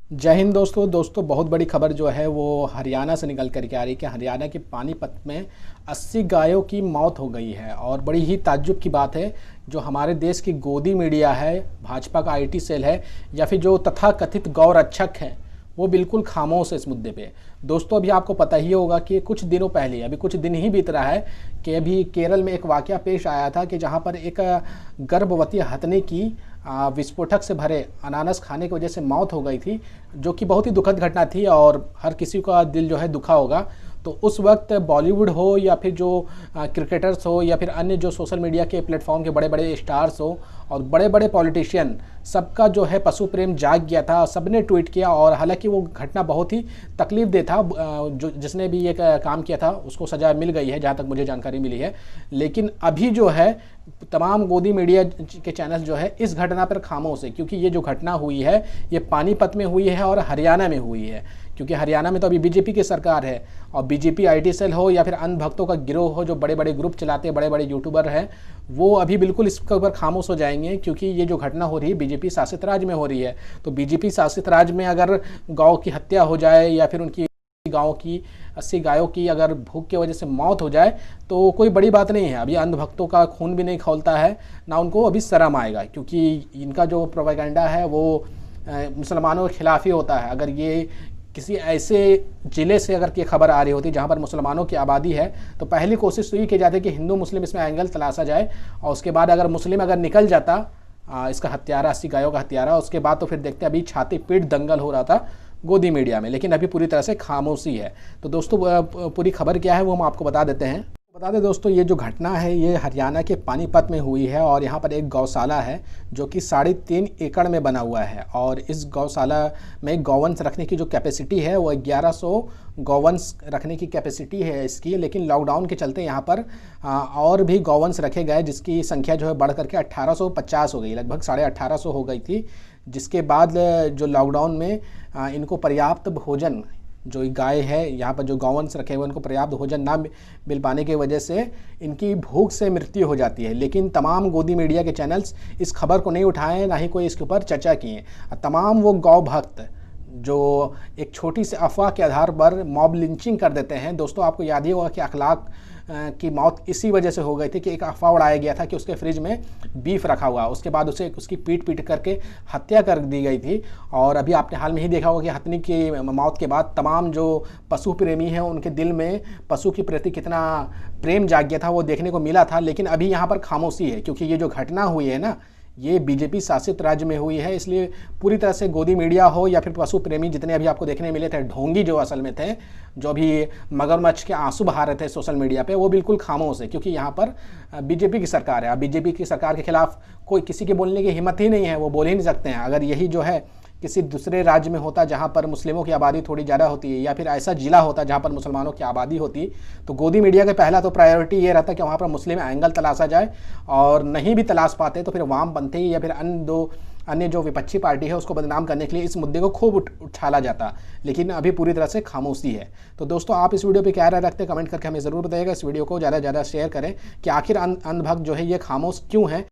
जय हिंद दोस्तों बहुत बड़ी खबर जो है वो हरियाणा से निकल कर के आ रही है कि हरियाणा के पानीपत में 80 गायों की मौत हो गई है। और बड़ी ही ताज्जुब की बात है, जो हमारे देश की गोदी मीडिया है, भाजपा का आईटी सेल है या फिर जो तथाकथित गौ रक्षक हैं, वो बिल्कुल खामोश है इस मुद्दे पे। दोस्तों अभी आपको पता ही होगा कि कुछ दिनों पहले, अभी कुछ दिन ही बीत रहा है कि अभी केरल में एक वाकया पेश आया था कि जहाँ पर एक गर्भवती हथनी की विस्फोटक से भरे अनानास खाने की वजह से मौत हो गई थी, जो कि बहुत ही दुखद घटना थी और हर किसी का दिल जो है दुखा होगा। तो उस वक्त बॉलीवुड हो या फिर जो क्रिकेटर्स हो या फिर अन्य जो सोशल मीडिया के प्लेटफॉर्म के बड़े बड़े स्टार्स हो और बड़े बड़े पॉलिटिशियन, सबका जो है पशु प्रेम जाग गया था। सबने ट्वीट किया और हालांकि वो घटना बहुत ही तकलीफ दे था। जो जिसने भी ये काम किया था उसको सज़ा मिल गई है जहाँ तक मुझे जानकारी मिली है। लेकिन अभी जो है तमाम गोदी मीडिया के चैनल जो है इस घटना पर खामोश है, क्योंकि ये जो घटना हुई है ये पानीपत में हुई है और हरियाणा में हुई है। क्योंकि हरियाणा में तो अभी बीजेपी की सरकार है और बीजेपी आईटी सेल हो या फिर अंधभक्तों का गिरोह हो, जो बड़े बड़े ग्रुप चलाते हैं, बड़े बड़े यूट्यूबर हैं, वो अभी बिल्कुल इसके ऊपर खामोश हो जाएंगे। क्योंकि ये जो घटना हो रही है बीजेपी शासित राज्य में हो रही है, तो बीजेपी शासित राज्य में अगर गौ की हत्या हो जाए या फिर उनकी गाँव की 80 गायों की अगर भूख की वजह से मौत हो जाए तो कोई बड़ी बात नहीं है। अभी अंधभक्तों का खून भी नहीं खौलता है, ना उनको अभी शर्म आएगा, क्योंकि इनका जो प्रोपेगेंडा है वो मुसलमानों के खिलाफ ही होता है। अगर ये किसी ऐसे ज़िले से अगर ये खबर आ रही होती जहाँ पर मुसलमानों की आबादी है, तो पहली कोशिश तो ये की जाती कि हिंदू मुस्लिम इसमें एंगल तलाशा जाए और उसके बाद अगर मुस्लिम अगर निकल जाता इसका हत्यारा, 80 गायों का हत्यारा, उसके बाद तो फिर देखते अभी छाती पीट दंगल हो रहा था गोदी मीडिया में। लेकिन अभी पूरी तरह से खामोशी है। तो दोस्तों पूरी खबर क्या है वो हम आपको बता देते हैं। बता दें दोस्तों, ये जो घटना है ये हरियाणा के पानीपत में हुई है और यहाँ पर एक गौशाला है जो कि 3.5 एकड़ में बना हुआ है। और इस गौशाला में गौवंश रखने की जो कैपेसिटी है वो 1100 गौवंश रखने की कैपेसिटी है इसकी। लेकिन लॉकडाउन के चलते यहाँ पर और भी गौवंश रखे गए, जिसकी संख्या जो है बढ़ करके 1850 हो गई, लगभग 1850 हो गई थी। जिसके बाद जो लॉकडाउन में इनको पर्याप्त भोजन, जो गाय है यहाँ पर जो गौवंश रखे हुए उनको पर्याप्त भोजन ना मिल पाने की वजह से इनकी भूख से मृत्यु हो जाती है। लेकिन तमाम गोदी मीडिया के चैनल्स इस खबर को नहीं उठाए, ना ही कोई इसके ऊपर चर्चा किए। तमाम वो गौ भक्त जो एक छोटी सी अफवाह के आधार पर मॉब लिंचिंग कर देते हैं। दोस्तों आपको याद ही होगा कि अखलाक की मौत इसी वजह से हो गई थी कि एक अफवाह उड़ाया गया था कि उसके फ्रिज में बीफ रखा हुआ, उसके बाद उसे उसकी पीट करके हत्या कर दी गई थी। और अभी आपने हाल में ही देखा होगा कि हथनी की मौत के बाद तमाम जो पशु प्रेमी हैं उनके दिल में पशु के प्रति कितना प्रेम जाग गया था वो देखने को मिला था। लेकिन अभी यहाँ पर खामोशी है, क्योंकि ये जो घटना हुई है ना, ये बीजेपी शासित राज्य में हुई है। इसलिए पूरी तरह से गोदी मीडिया हो या फिर पशु प्रेमी जितने अभी आपको देखने मिले थे, ढोंगी जो असल में थे, जो भी मगरमच्छ के आंसू बहा रहे थे सोशल मीडिया पे, वो बिल्कुल खामोश है। क्योंकि यहाँ पर बीजेपी की सरकार है। अब बीजेपी की सरकार के खिलाफ कोई किसी के बोलने की हिम्मत ही नहीं है, वो बोल ही नहीं सकते हैं। अगर यही जो है किसी दूसरे राज्य में होता जहाँ पर मुस्लिमों की आबादी थोड़ी ज़्यादा होती है, या फिर ऐसा जिला होता जहाँ पर मुसलमानों की आबादी होती, तो गोदी मीडिया का पहला तो प्रायोरिटी ये रहता कि वहाँ पर मुस्लिम एंगल तलाशा जाए। और नहीं भी तलाश पाते तो फिर वामपंथी या फिर अन्य जो विपक्षी पार्टी है उसको बदनाम करने के लिए इस मुद्दे को खूब उछाला जाता। लेकिन अभी पूरी तरह से खामोशी है। तो दोस्तों आप इस वीडियो पे क्या राय रखते हैं कमेंट करके हमें ज़रूर बताइएगा। इस वीडियो को ज़्यादा से ज़्यादा शेयर करें कि आखिर अंधभक्त जो है ये खामोश क्यों है।